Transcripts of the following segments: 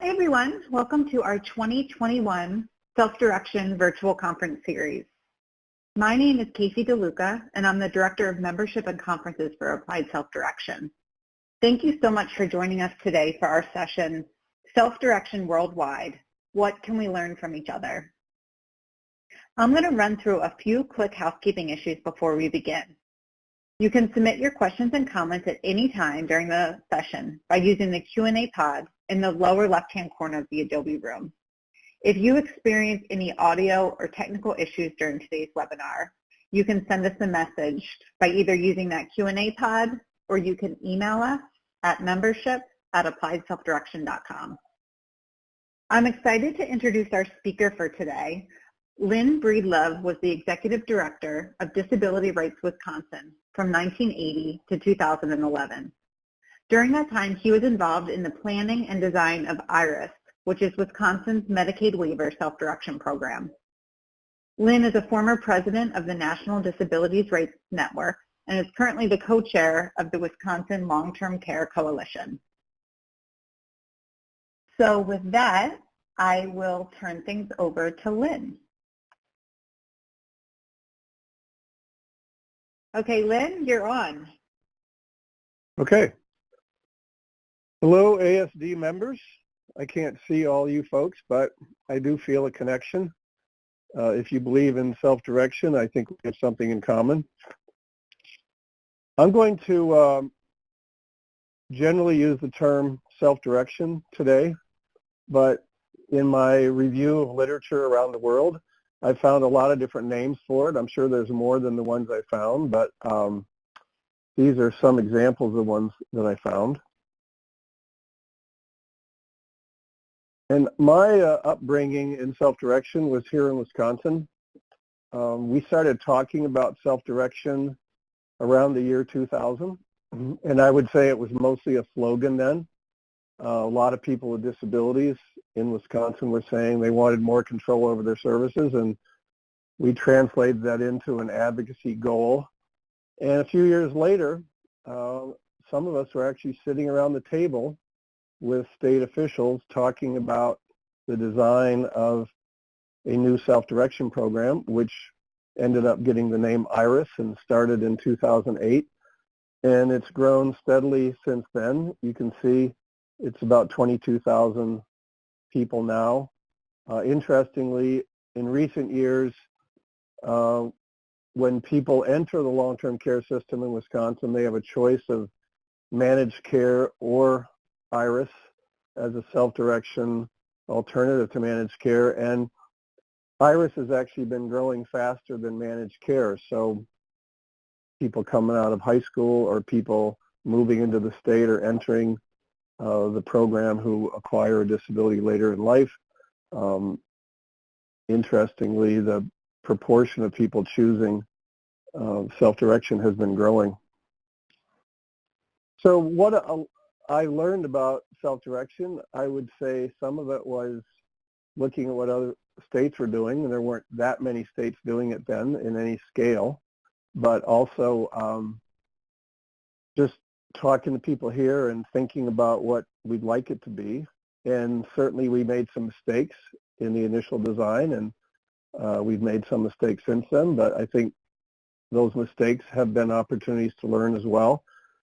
Hi everyone, welcome to our 2021 Self-Direction Virtual Conference Series. My name is Casey DeLuca and I'm the Director of Membership and Conferences for Applied Self-Direction. Thank you so much for joining us today for our session, Self-Direction Worldwide, What Can We Learn from Each Other? I'm going to run through a few quick housekeeping issues before we begin. You can submit your questions and comments at any time during the session by using the Q&A pod in the lower left-hand corner of the Adobe Room. If you experience any audio or technical issues during today's webinar, you can send us a message by either using that Q&A pod or you can email us at membership@appliedselfdirection.com. I'm excited to introduce our speaker for today. Lynn Breedlove was the Executive Director of Disability Rights Wisconsin from 1980 to 2011. During that time, he was involved in the planning and design of IRIS, which is Wisconsin's Medicaid waiver self-direction program. Lynn is a former president of the National Disabilities Rights Network and is currently the co-chair of the Wisconsin Long-Term Care Coalition. So with that, I will turn things over to Lynn. Okay, Lynn, you're on. Okay. Hello, ASD members. I can't see all you folks, but I do feel a connection. If you believe in self-direction, I think we have something in common. I'm going to generally use the term self-direction today, but in my review of literature around the world, I found a lot of different names for it. I'm sure there's more than the ones I found, but these are some examples of ones that I found. And my upbringing in self-direction was here in Wisconsin. We started talking about self-direction around the year 2000, and I would say it was mostly a slogan then. A lot of people with disabilities in Wisconsin were saying they wanted more control over their services, and we translated that into an advocacy goal. And a few years later, some of us were actually sitting around the table with state officials talking about the design of a new self-direction program, which ended up getting the name IRIS and started in 2008. And it's grown steadily since then. You can see it's about 22,000 people now. Interestingly, in recent years, when people enter the long-term care system in Wisconsin, they have a choice of managed care or IRIS as a self-direction alternative to managed care, and IRIS has actually been growing faster than managed care. So people coming out of high school or people moving into the state or entering the program who acquire a disability later in life. Interestingly, the proportion of people choosing self-direction has been growing. So what I learned about self-direction, I would say some of it was looking at what other states were doing, and there weren't that many states doing it then in any scale, but also just talking to people here and thinking about what we'd like it to be. And certainly we made some mistakes in the initial design, and we've made some mistakes since then, but I think those mistakes have been opportunities to learn as well.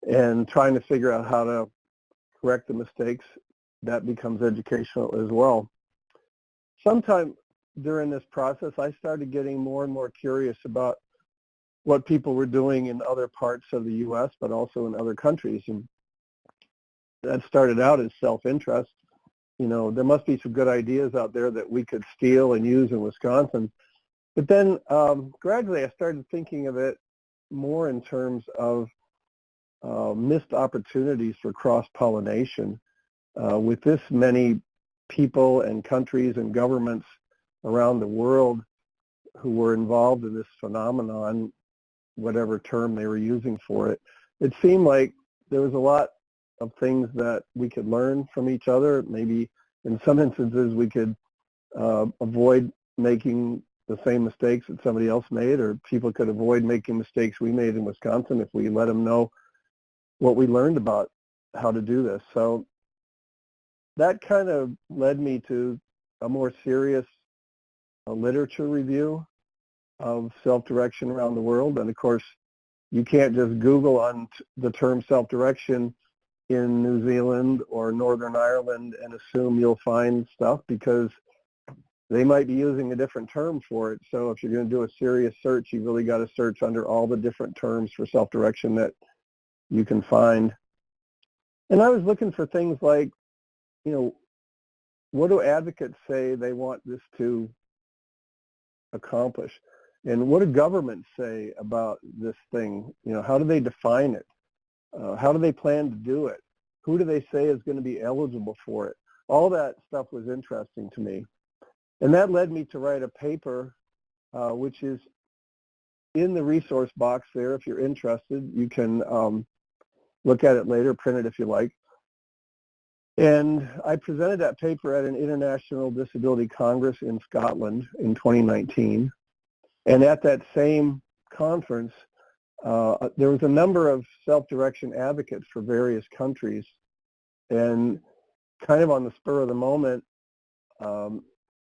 And trying to figure out how to correct the mistakes, that becomes educational as well. Sometime during this process, I started getting more and more curious about what people were doing in other parts of the U.S., but also in other countries. And that started out as self-interest. You know, there must be some good ideas out there that we could steal and use in Wisconsin. But then gradually I started thinking of it more in terms of missed opportunities for cross-pollination. With this many people and countries and governments around the world who were involved in this phenomenon, whatever term they were using for it, it seemed like there was a lot of things that we could learn from each other. Maybe in some instances we could avoid making the same mistakes that somebody else made, or people could avoid making mistakes we made in Wisconsin if we let them know what we learned about how to do this. So that kind of led me to a more serious literature review of self-direction around the world. And of course, you can't just Google on the term self-direction in New Zealand or Northern Ireland and assume you'll find stuff, because they might be using a different term for it. So if you're going to do a serious search, you really got to search under all the different terms for self-direction that you can find. And I was looking for things like, what do advocates say they want this to accomplish? And what do governments say about this thing? How do they define it? How do they plan to do it? Who do they say is going to be eligible for it? All that stuff was interesting to me. And that led me to write a paper, which is in the resource box there. If you're interested, you can look at it later, print it if you like. And I presented that paper at an International Disability Congress in Scotland in 2019. And at that same conference, there was a number of self-direction advocates for various countries. And kind of on the spur of the moment,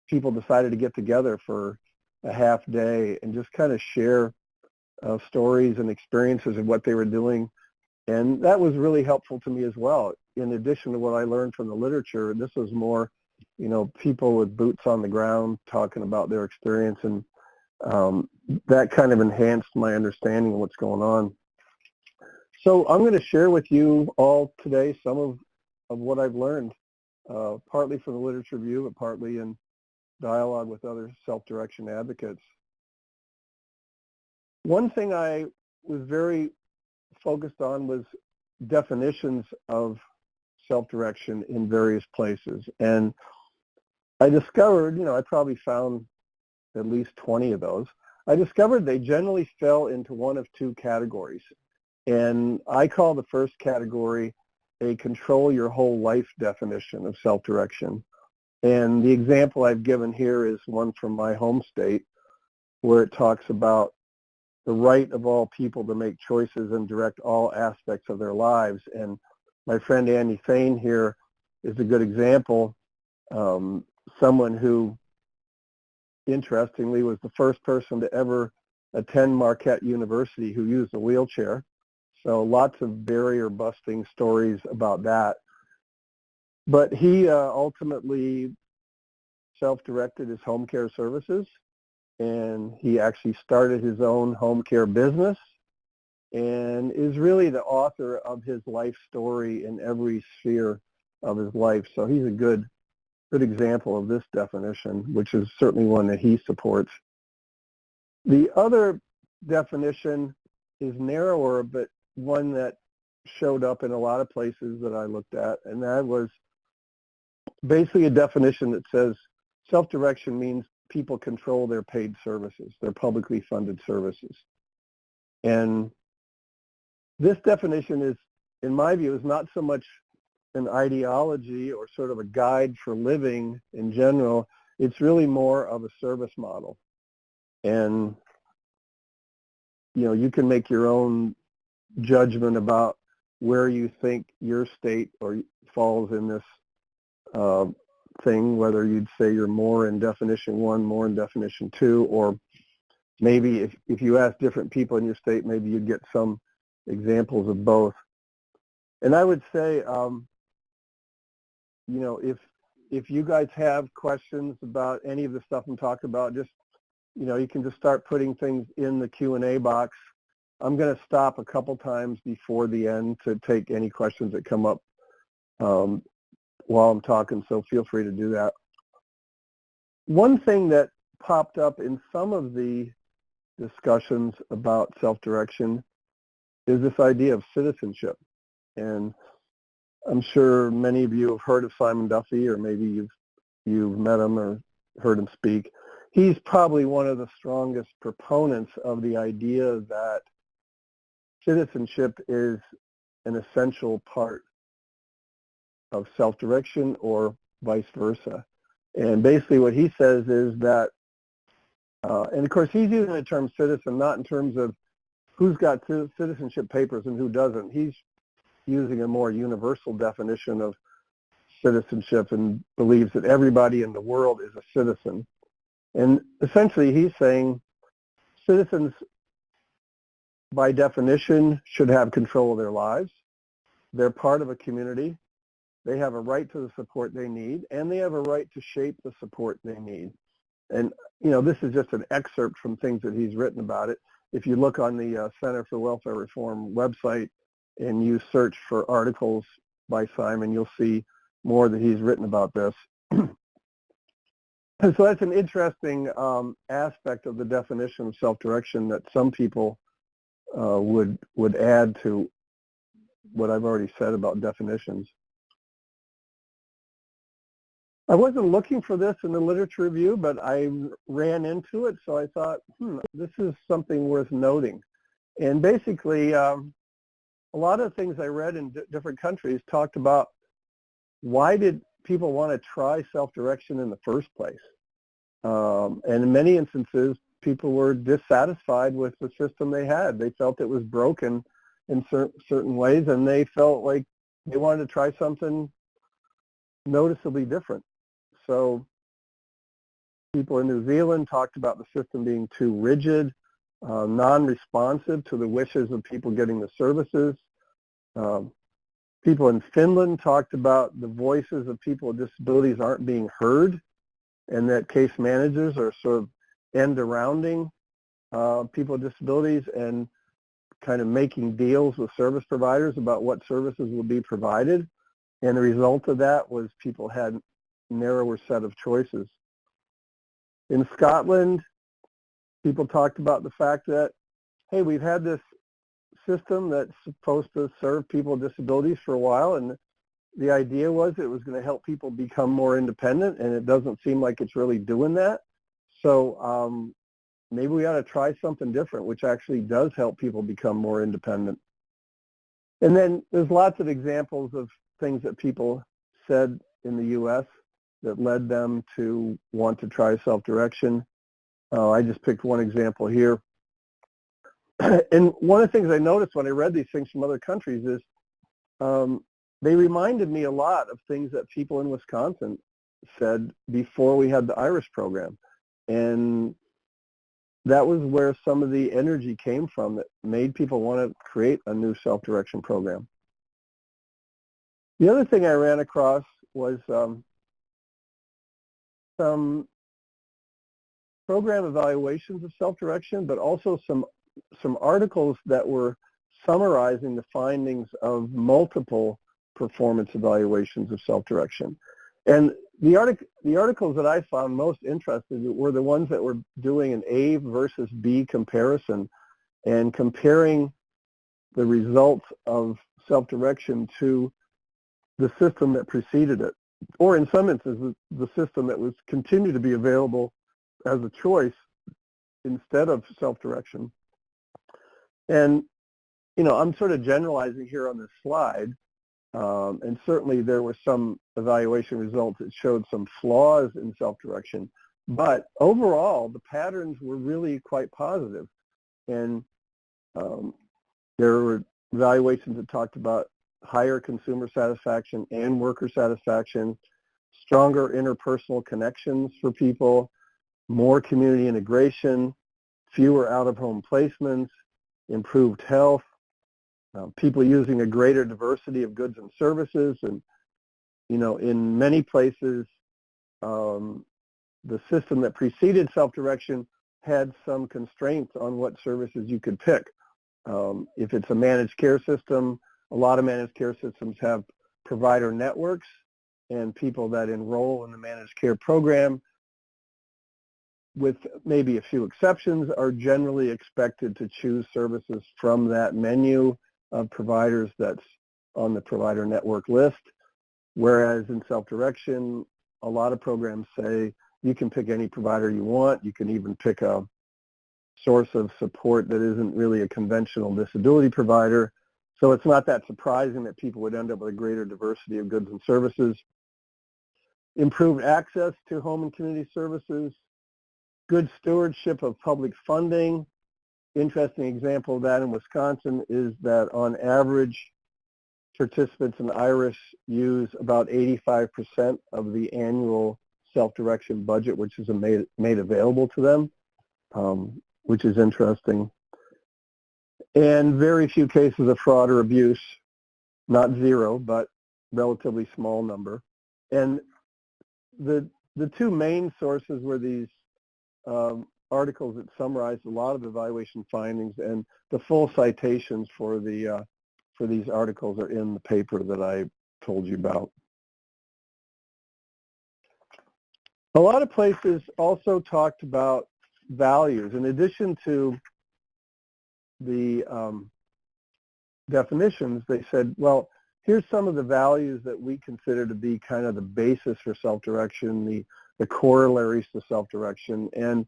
people decided to get together for a half day and just kind of share stories and experiences of what they were doing. And that was really helpful to me as well. In addition to what I learned from the literature, this was more, people with boots on the ground talking about their experience, and that kind of enhanced my understanding of what's going on. So I'm going to share with you all today some of what I've learned, partly from the literature review, but partly in dialogue with other self-direction advocates. One thing I was very focused on was definitions of self-direction in various places. And I discovered, I probably found at least 20 of those. I discovered they generally fell into one of two categories. And I call the first category a control your whole life definition of self-direction. And the example I've given here is one from my home state, where it talks about the right of all people to make choices and direct all aspects of their lives. And my friend Andy Fain here is a good example, someone who, interestingly, was the first person to ever attend Marquette University who used a wheelchair. So lots of barrier-busting stories about that. But he ultimately self-directed his home care services, and he actually started his own home care business and is really the author of his life story in every sphere of his life. So he's a good example of this definition, which is certainly one that he supports. The other definition is narrower, but one that showed up in a lot of places that I looked at, and that was basically a definition that says self-direction means people control their paid services, their publicly funded services. And this definition is, in my view, is not so much an ideology or sort of a guide for living in general. It's really more of a service model. And, you can make your own judgment about where you think your state or falls in this thing, whether you'd say you're more in definition 1, more in definition 2, or maybe if you ask different people in your state, maybe you'd get some examples of both. And I would say, if you guys have questions about any of the stuff I'm talking about, just, you can just start putting things in the Q&A box. I'm going to stop a couple times before the end to take any questions that come up while I'm talking, so feel free to do that. One thing that popped up in some of the discussions about self-direction is this idea of citizenship. And I'm sure many of you have heard of Simon Duffy, or maybe you've met him or heard him speak. He's probably one of the strongest proponents of the idea that citizenship is an essential part of self-direction, or vice versa. And basically what he says is that, and of course he's using the term citizen not in terms of who's got citizenship papers and who doesn't. He's using a more universal definition of citizenship and believes that everybody in the world is a citizen. And essentially he's saying citizens by definition should have control of their lives. They're part of a community. They have a right to the support they need, and they have a right to shape the support they need. And, you know, this is just an excerpt from things that he's written about it. If you look on the Center for Welfare Reform website and you search for articles by Simon, you'll see more that he's written about this. And so that's an interesting aspect of the definition of self-direction that some people would add to what I've already said about definitions. I wasn't looking for this in the literature review, but I ran into it, so I thought, this is something worth noting. And basically, a lot of things I read in different countries talked about why did people want to try self-direction in the first place. And in many instances, people were dissatisfied with the system they had. They felt it was broken in certain ways, and they felt like they wanted to try something noticeably different. So people in New Zealand talked about the system being too rigid, non-responsive to the wishes of people getting the services. People in Finland talked about the voices of people with disabilities aren't being heard, and that case managers are sort of end-arounding people with disabilities and kind of making deals with service providers about what services will be provided. And the result of that was people had narrower set of choices. In Scotland, people talked about the fact that, hey, we've had this system that's supposed to serve people with disabilities for a while, and the idea was it was going to help people become more independent, and it doesn't seem like it's really doing that. So maybe we ought to try something different, which actually does help people become more independent. And then there's lots of examples of things that people said in the U.S. that led them to want to try self-direction. I just picked one example here. And one of the things I noticed when I read these things from other countries is they reminded me a lot of things that people in Wisconsin said before we had the Irish program. And that was where some of the energy came from that made people want to create a new self-direction program. The other thing I ran across was some program evaluations of self-direction, but also some articles that were summarizing the findings of multiple performance evaluations of self-direction. And the articles that I found most interesting were the ones that were doing an A versus B comparison and comparing the results of self-direction to the system that preceded it, or in some instances, the system that was continued to be available as a choice instead of self-direction. And, you know, I'm sort of generalizing here on this slide, and certainly there were some evaluation results that showed some flaws in self-direction, but overall the patterns were really quite positive. And there were evaluations that talked about higher consumer satisfaction and worker satisfaction, stronger interpersonal connections for people, more community integration, fewer out-of-home placements, improved health, people using a greater diversity of goods and services. And, you know, in many places, the system that preceded self-direction had some constraints on what services you could pick. If it's a managed care system, a lot of managed care systems have provider networks, and people that enroll in the managed care program, with maybe a few exceptions, are generally expected to choose services from that menu of providers that's on the provider network list. Whereas in self-direction, a lot of programs say you can pick any provider you want. You can even pick a source of support that isn't really a conventional disability provider. So it's not that surprising that people would end up with a greater diversity of goods and services. Improved access to home and community services, good stewardship of public funding. Interesting example of that in Wisconsin is that on average, participants in IRIS use about 85% of the annual self-direction budget, which is made available to them, which is interesting. And very few cases of fraud or abuse, not zero, but relatively small number. And the two main sources were these articles that summarized a lot of evaluation findings, and the full citations for these articles are in the paper that I told you about. A lot of places also talked about values. In addition to the definitions, they said, well, here's some of the values that we consider to be kind of the basis for self-direction, the corollaries to self-direction. And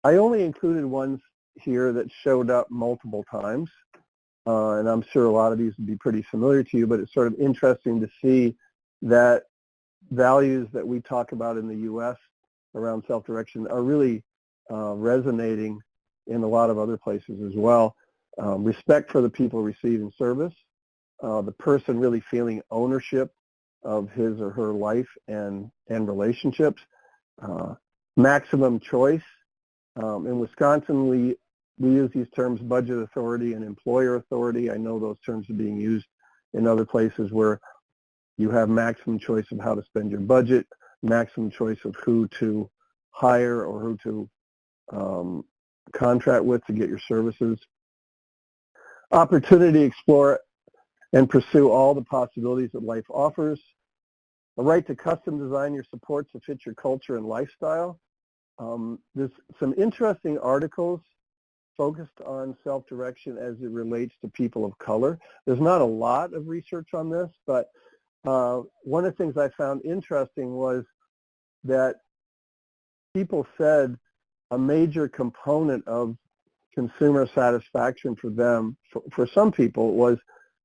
I only included ones here that showed up multiple times. And I'm sure a lot of these would be pretty familiar to you, but it's sort of interesting to see that values that we talk about in the U.S. around self-direction are really resonating in a lot of other places as well. Respect for the people receiving service, the person really feeling ownership of his or her life and relationships, maximum choice. In Wisconsin, we use these terms budget authority and employer authority. I know those terms are being used in other places where you have maximum choice of how to spend your budget, maximum choice of who to hire or who to contract with to get your services. Opportunity to explore and pursue all the possibilities that life offers. A right to custom design your supports to fit your culture and lifestyle. There's some interesting articles focused on self-direction as it relates to people of color. There's not a lot of research on this, but one of the things I found interesting was that people said a major component of consumer satisfaction for them, for some people, was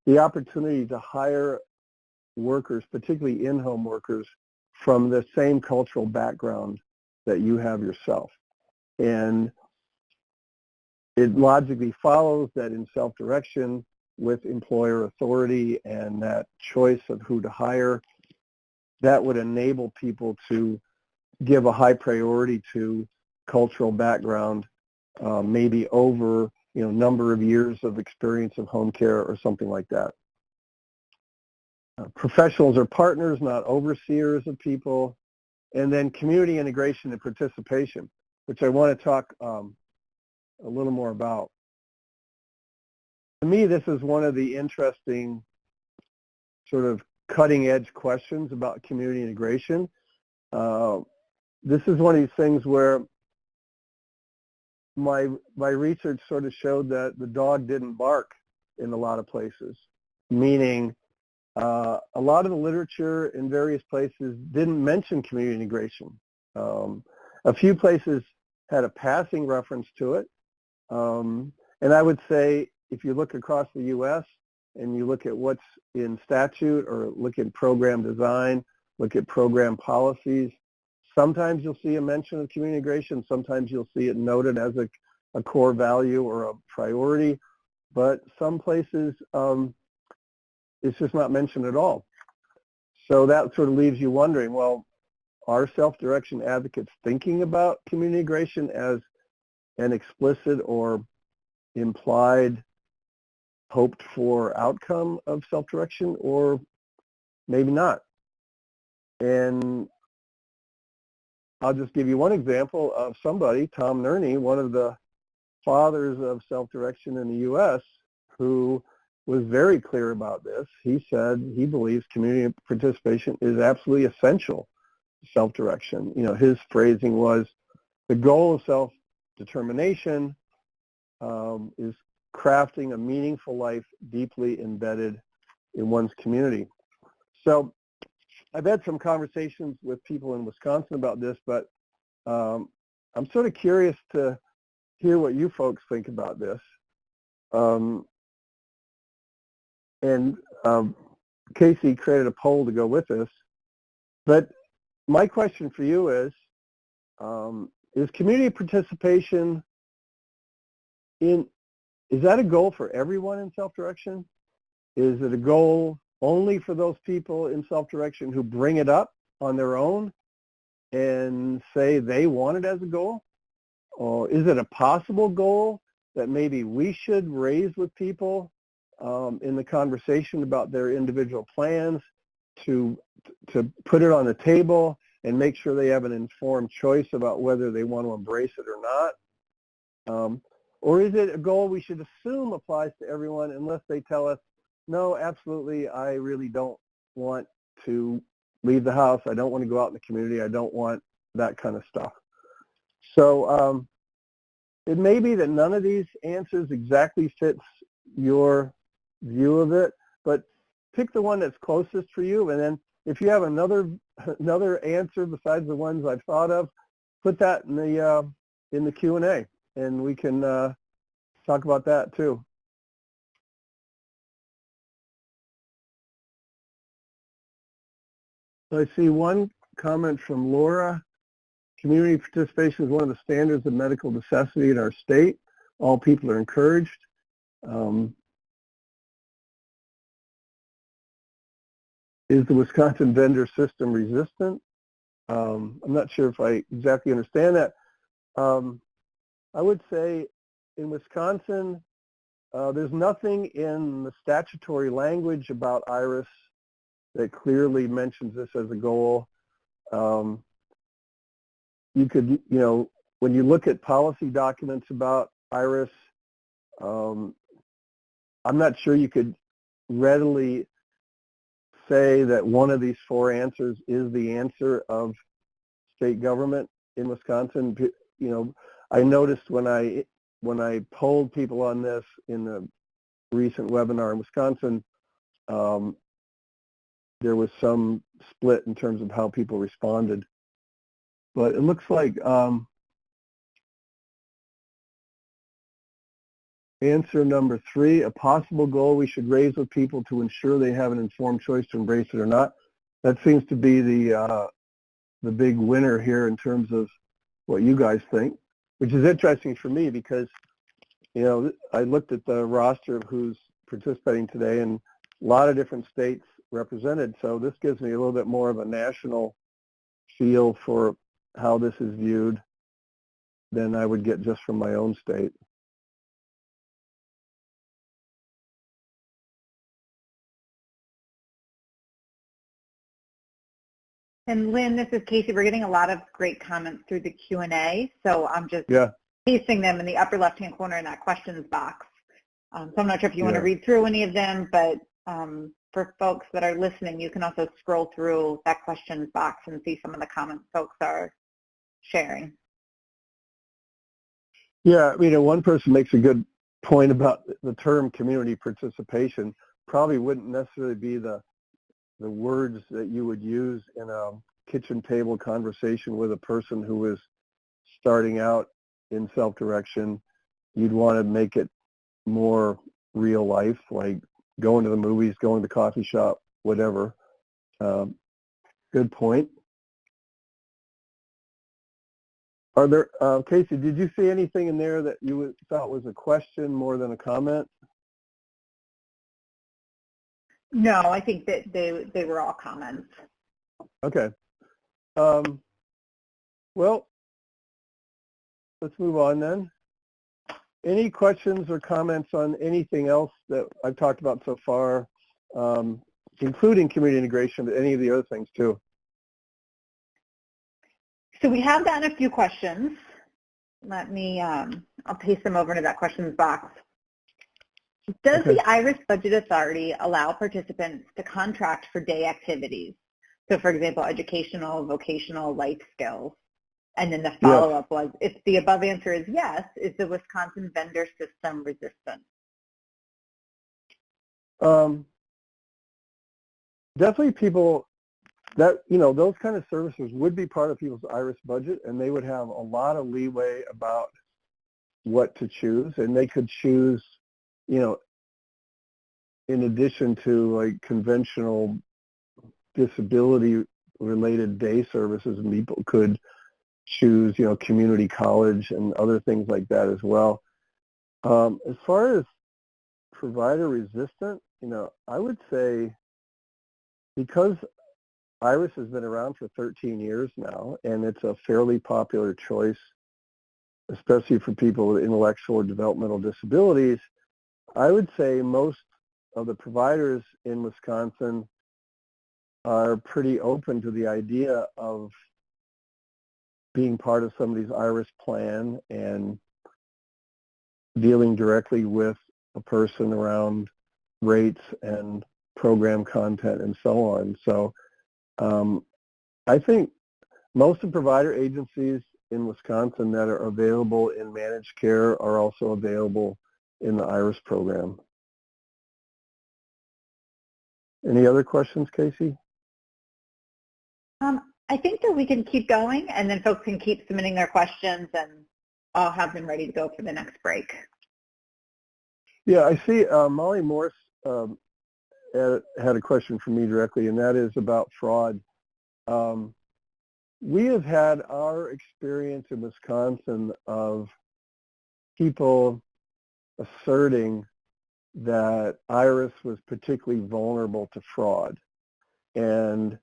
the opportunity to hire workers, particularly in-home workers, from the same cultural background that you have yourself. And it logically follows that in self-direction, with employer authority and that choice of who to hire, that would enable people to give a high priority to cultural background, maybe over number of years of experience of home care or something like that. Professionals are partners, not overseers of people. And then community integration and participation, which I want to talk a little more about. To me, this is one of the interesting sort of cutting edge questions about community integration. This is one of these things where my research sort of showed that the dog didn't bark in a lot of places, meaning a lot of the literature in various places didn't mention community integration. A few places had a passing reference to it. And I would say if you look across the U.S. and you look at what's in statute or look at program design, look at program policies, sometimes you'll see a mention of community integration. Sometimes you'll see it noted as a core value or a priority. But some places it's just not mentioned at all. So that sort of leaves you wondering, well, are self-direction advocates thinking about community integration as an explicit or implied hoped for outcome of self-direction, or maybe not? And I'll just give you one example of somebody, Tom Nerney, one of the fathers of self-direction in the U.S., who was very clear about this. He said he believes community participation is absolutely essential to self-direction. His phrasing was, the goal of self-determination is crafting a meaningful life deeply embedded in one's community. So I've had some conversations with people in Wisconsin about this, but I'm sort of curious to hear what you folks think about this. And Casey created a poll to go with this. But my question for you is community participation is that a goal for everyone in self-direction? Is it a goal only for those people in self-direction who bring it up on their own and say they want it as a goal? Or is it a possible goal that maybe we should raise with people in the conversation about their individual plans to put it on the table and make sure they have an informed choice about whether they want to embrace it or not? Or is it a goal we should assume applies to everyone unless they tell us, no, absolutely, I really don't want to leave the house. I don't want to go out in the community. I don't want that kind of stuff. So it may be that none of these answers exactly fits your view of it, but pick the one that's closest for you, and then if you have another answer besides the ones I've thought of, put that in the Q&A, and we can talk about that too. I see one comment from Laura. Community participation is one of the standards of medical necessity in our state. All people are encouraged. Is the Wisconsin vendor system resistant? I'm not sure if I exactly understand that. I would say in Wisconsin, there's nothing in the statutory language about IRIS that clearly mentions this as a goal. You could, when you look at policy documents about IRIS, I'm not sure you could readily say that one of these four answers is the answer of state government in Wisconsin. I noticed when I polled people on this in the recent webinar in Wisconsin, there was some split in terms of how people responded. But it looks like answer number 3, a possible goal we should raise with people to ensure they have an informed choice to embrace it or not. That seems to be the big winner here in terms of what you guys think, which is interesting for me because, I looked at the roster of who's participating today and a lot of different states represented. So this gives me a little bit more of a national feel for how this is viewed than I would get just from my own state. And Lynn, this is Casey. We're getting a lot of great comments through the Q&A, so I'm just pasting them in the upper left-hand corner in that questions box. So I'm not sure if you want to read through any of them, but for folks that are listening, you can also scroll through that questions box and see some of the comments folks are sharing. Yeah, one person makes a good point about the term community participation. Probably wouldn't necessarily be the words that you would use in a kitchen table conversation with a person who is starting out in self-direction. You'd want to make it more real life, like going to the movies, going to the coffee shop, whatever. Good point. Are there, Casey, did you see anything in there that you thought was a question more than a comment? No, I think that they were all comments. Okay. Well, let's move on then. Any questions or comments on anything else that I've talked about so far, including community integration, but any of the other things too? So we have gotten a few questions. Let me, I'll paste them over into that questions box. Does the IRIS Budget Authority allow participants to contract for day activities? So for example, educational, vocational, life skills. And then the follow-up was, if the above answer is yes, is the Wisconsin vendor system resistant? Definitely people that, those kind of services would be part of people's IRIS budget, and they would have a lot of leeway about what to choose. And they could choose, in addition to like conventional disability-related day services, and people could choose, community college and other things like that as well. As far as provider resistant, I would say because IRIS has been around for 13 years now, and it's a fairly popular choice, especially for people with intellectual or developmental disabilities, I would say most of the providers in Wisconsin are pretty open to the idea of being part of somebody's IRIS plan and dealing directly with a person around rates and program content and so on. So I think most of the provider agencies in Wisconsin that are available in managed care are also available in the IRIS program. Any other questions, Casey? I think that we can keep going, and then folks can keep submitting their questions, and I'll have them ready to go for the next break. Yeah, I see Molly Morse had a question for me directly, and that is about fraud. We have had our experience in Wisconsin of people asserting that IRIS was particularly vulnerable to fraud. And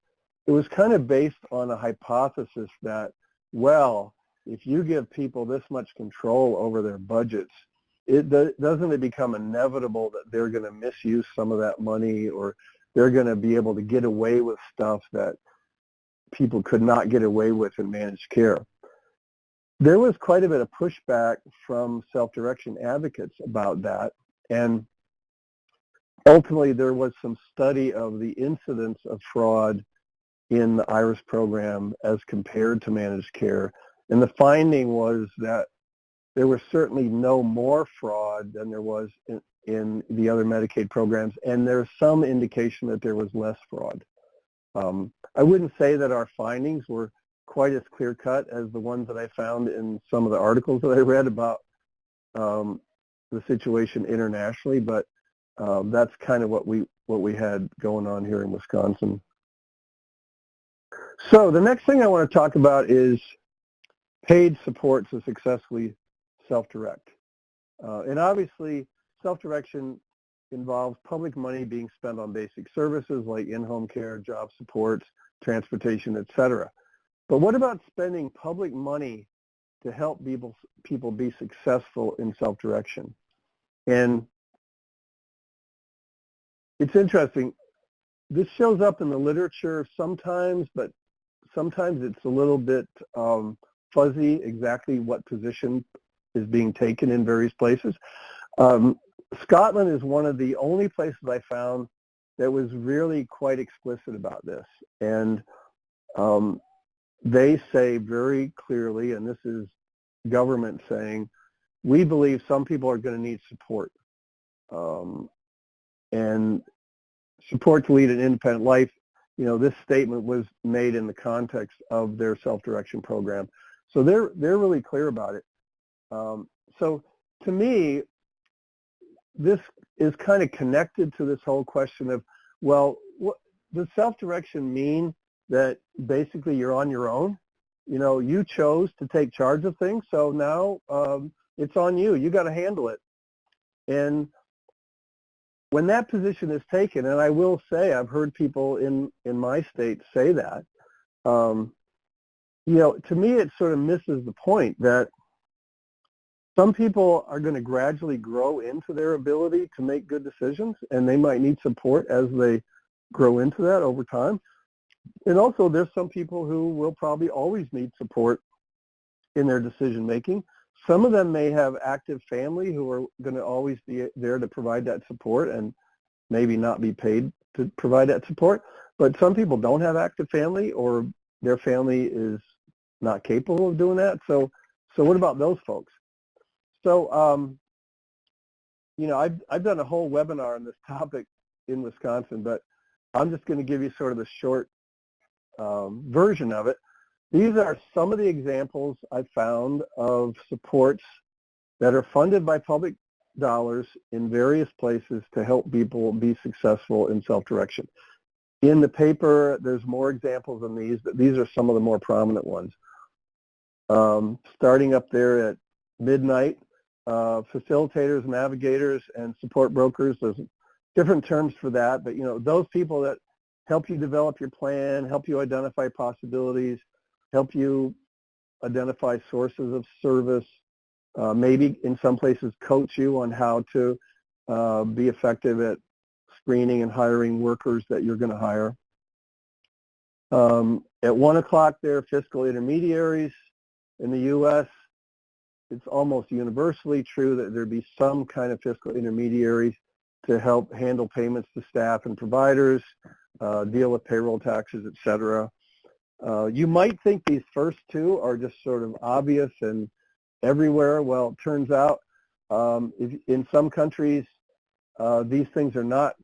it was kind of based on a hypothesis that, well, if you give people this much control over their budgets, doesn't it become inevitable that they're going to misuse some of that money, or they're going to be able to get away with stuff that people could not get away with in managed care? There was quite a bit of pushback from self-direction advocates about that, and ultimately there was some study of the incidence of fraud in the IRIS program as compared to managed care, and the finding was that there was certainly no more fraud than there was in the other Medicaid programs, and there's some indication that there was less fraud. I wouldn't say that our findings were quite as clear-cut as the ones that I found in some of the articles that I read about the situation internationally, but that's kind of what we had going on here in Wisconsin. So the next thing I want to talk about is paid support to successfully self-direct. And obviously, self-direction involves public money being spent on basic services like in-home care, job supports, transportation, etc. But what about spending public money to help people be successful in self-direction? And it's interesting. This shows up in the literature sometimes, but sometimes it's a little bit fuzzy exactly what position is being taken in various places. Scotland is one of the only places I found that was really quite explicit about this. And they say very clearly, and this is government saying, we believe some people are going to need support. And support to lead an independent life, this statement was made in the context of their self-direction program. So they're really clear about it. So to me, this is kind of connected to this whole question of, well, does self-direction mean that basically you're on your own? You chose to take charge of things, so now it's on you. You got to handle it. And when that position is taken, and I will say I've heard people in my state say that, to me it sort of misses the point that some people are going to gradually grow into their ability to make good decisions, and they might need support as they grow into that over time. And also there's some people who will probably always need support in their decision making. Some of them may have active family who are going to always be there to provide that support and maybe not be paid to provide that support. But some people don't have active family, or their family is not capable of doing that. So what about those folks? So, I've done a whole webinar on this topic in Wisconsin, but I'm just going to give you sort of a short version of it. These are some of the examples I found of supports that are funded by public dollars in various places to help people be successful in self-direction. In the paper, there's more examples than these, but these are some of the more prominent ones. Starting up there at Midnight, facilitators, navigators, and support brokers. There's different terms for that, but those people that help you develop your plan, help you identify possibilities, help you identify sources of service, maybe in some places coach you on how to be effective at screening and hiring workers that you're going to hire. At 1 o'clock, there are fiscal intermediaries in the U.S. It's almost universally true that there be some kind of fiscal intermediaries to help handle payments to staff and providers, deal with payroll taxes, et cetera. You might think these first two are just sort of obvious and everywhere. Well, it turns out in some countries, these things are not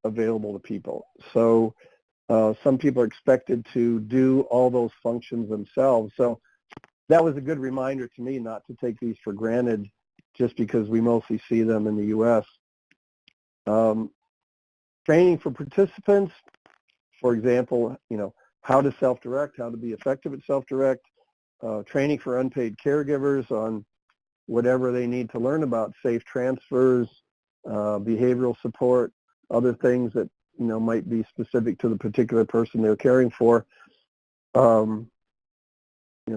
available to people. So some people are expected to do all those functions themselves. So that was a good reminder to me not to take these for granted just because we mostly see them in the U.S. Training for participants, for example, how to self-direct, how to be effective at self-direct, training for unpaid caregivers on whatever they need to learn about safe transfers, behavioral support, other things that might be specific to the particular person they're caring for.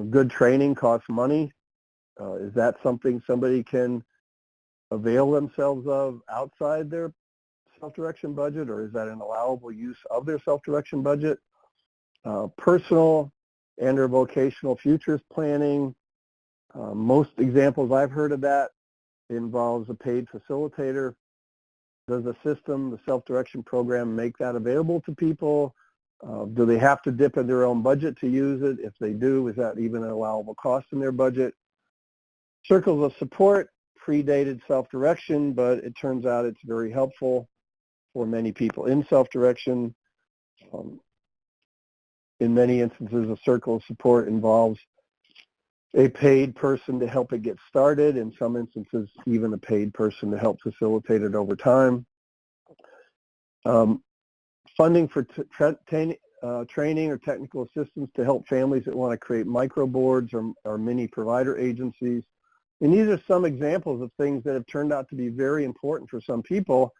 Good training costs money. Is that something somebody can avail themselves of outside their self-direction budget, or is that an allowable use of their self-direction budget? Personal and or vocational futures planning. Most examples I've heard of that involves a paid facilitator. Does the system, the self-direction program, make that available to people? Do they have to dip in their own budget to use it? If they do, is that even an allowable cost in their budget? Circles of support predated self-direction, but it turns out it's very helpful for many people in self-direction. In many instances, a circle of support involves a paid person to help it get started. In some instances, even a paid person to help facilitate it over time. Funding for training or technical assistance to help families that want to create microboards or mini provider agencies. And these are some examples of things that have turned out to be very important for some people,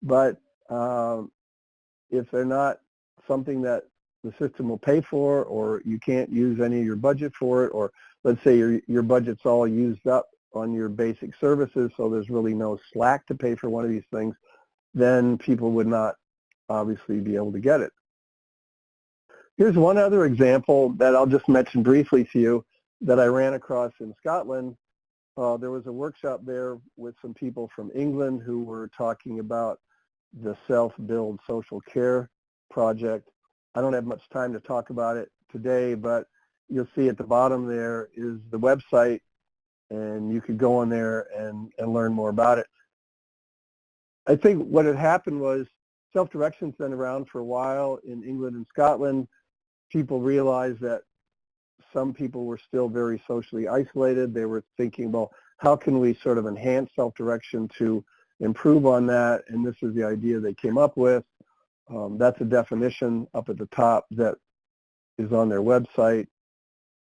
but if they're not something that the system will pay for, or you can't use any of your budget for it, or let's say your budget's all used up on your basic services, so there's really no slack to pay for one of these things, then people would not obviously be able to get it. Here's one other example that I'll just mention briefly to you that I ran across in Scotland. There was a workshop there with some people from England who were talking about the self-billed social care project. I don't have much time to talk about it today, but you'll see at the bottom there is the website, and you could go on there and learn more about it. I think what had happened was self-direction's been around for a while in England and Scotland. People realized that some people were still very socially isolated. They were thinking, well, how can we sort of enhance self-direction to improve on that? And this is the idea they came up with. That's a definition up at the top that is on their website.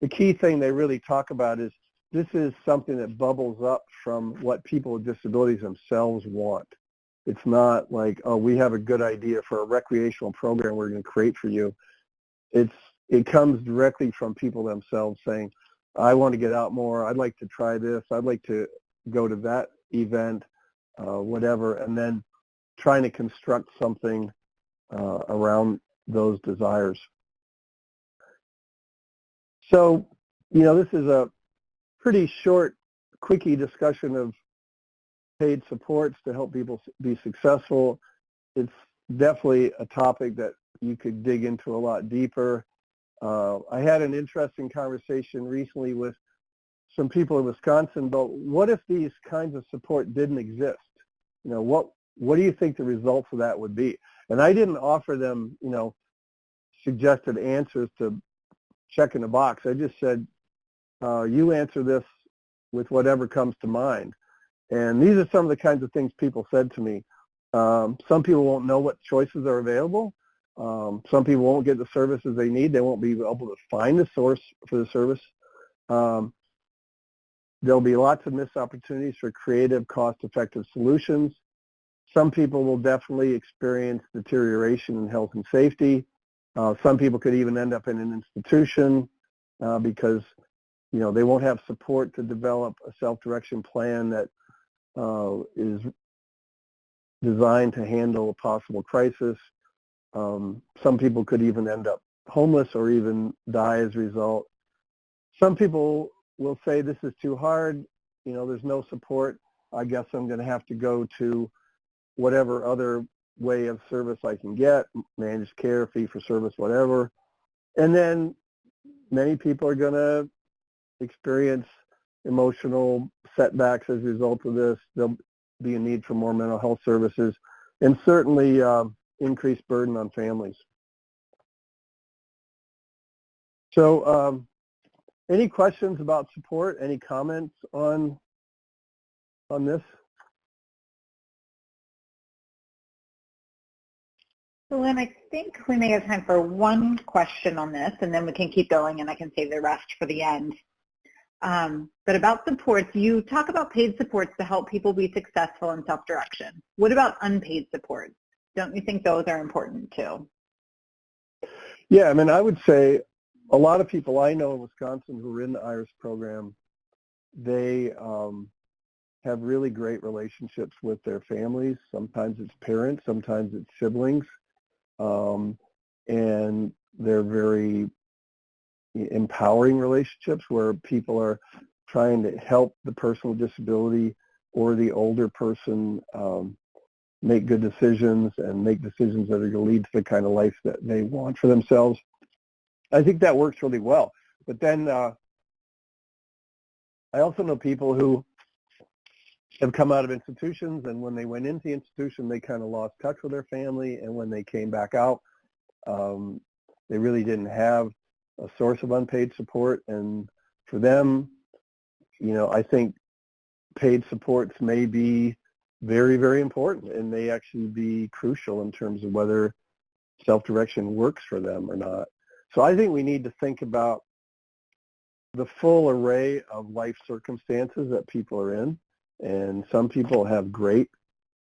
The key thing they really talk about is this is something that bubbles up from what people with disabilities themselves want. It's not like, oh, we have a good idea for a recreational program we're going to create for you. It comes directly from people themselves saying, I want to get out more, I'd like to try this, I'd like to go to that event, whatever, and then trying to construct something around those desires. So, this is a pretty short, quickie discussion of paid supports to help people be successful. It's definitely a topic that you could dig into a lot deeper. I had an interesting conversation recently with some people in Wisconsin about what if these kinds of support didn't exist? What do you think the results of that would be? And I didn't offer them, suggested answers to check in a box. I just said, you answer this with whatever comes to mind. And these are some of the kinds of things people said to me. Some people won't know what choices are available. Some people won't get the services they need. They won't be able to find the source for the service. There'll be lots of missed opportunities for creative, cost-effective solutions. Some people will definitely experience deterioration in health and safety. Some people could even end up in an institution because, you know, they won't have support to develop a self-direction plan that is designed to handle a possible crisis. Some people could even end up homeless or even die as a result. Some people will say, this is too hard, you know, there's no support. I guess I'm going to have to go to whatever other way of service I can get, managed care, fee-for-service, whatever. And then many people are going to experience emotional setbacks as a result of this. There'll be a need for more mental health services, and certainly increased burden on families. So any questions about support? Any comments on this? So Lynn, I think we may have time for one question on this, and then we can keep going, and I can save the rest for the end. But about supports, you talk about paid supports to help people be successful in self-direction. What about unpaid supports? Don't you think those are important too? Yeah, I mean, I would say a lot of people I know in Wisconsin who are in the IRIS program, they have really great relationships with their families. Sometimes it's parents, sometimes it's siblings, and they're very empowering relationships where people are trying to help the person with disability or the older person make good decisions and make decisions that are going to lead to the kind of life that they want for themselves. I think that works really well. But then I also know people who have come out of institutions, and when they went into the institution, they kind of lost touch with their family, and when they came back out, they really didn't have a source of unpaid support. And for them, you know, I think paid supports may be very, very important, and may actually be crucial in terms of whether self-direction works for them or not. So I think we need to think about the full array of life circumstances that people are in. And some people have great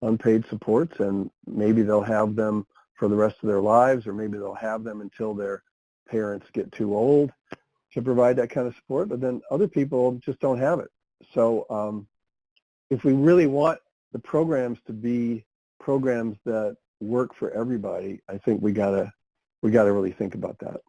unpaid supports, and maybe they'll have them for the rest of their lives, or maybe they'll have them until their parents get too old to provide that kind of support. But then other people just don't have it. So if we really want the programs to be programs that work for everybody, I think we gotta really think about that.